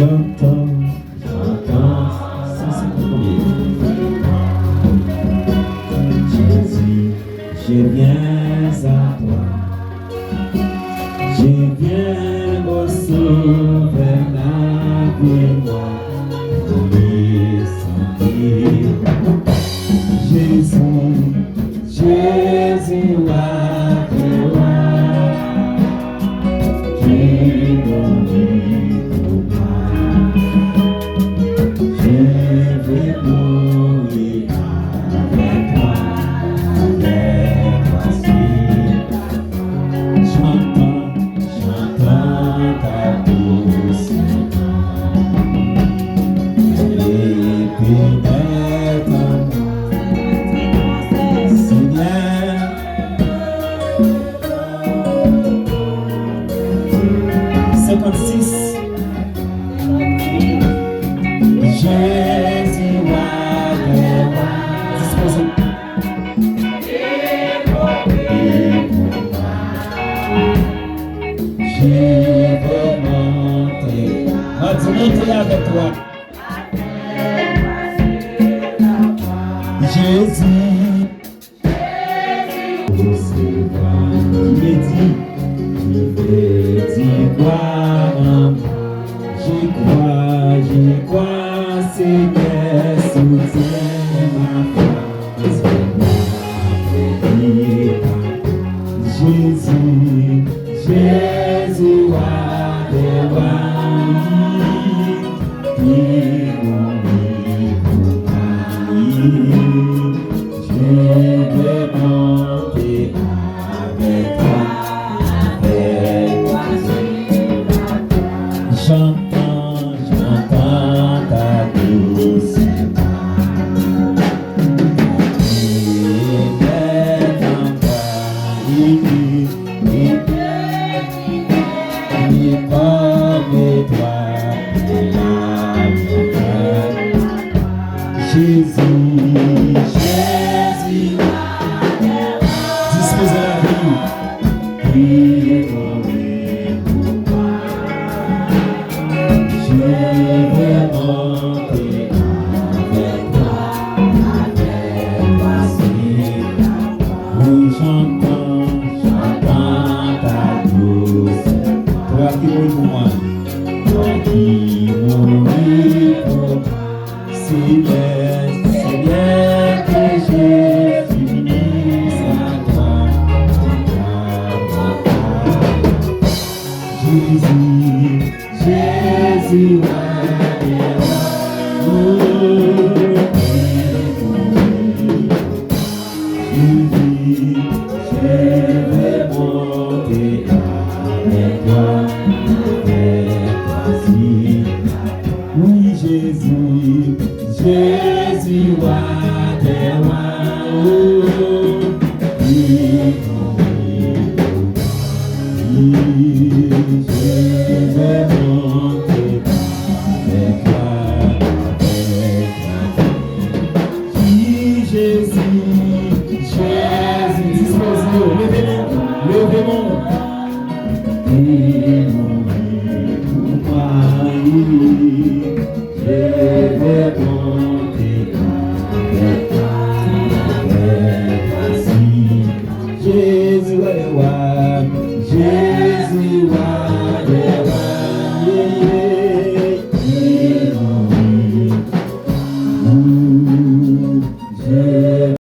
j'entends, ça c'est le premier. Jésus, je viens à toi, je viens au sauveur avec moi, pour me sentir. Jésus, Jésus, avec toi. Jésus, c'est toi qui me dit quoi, j'y crois, Seigneur, soutiens ma foi, Jésus, Jésus, j'entends ta douce levez-moi.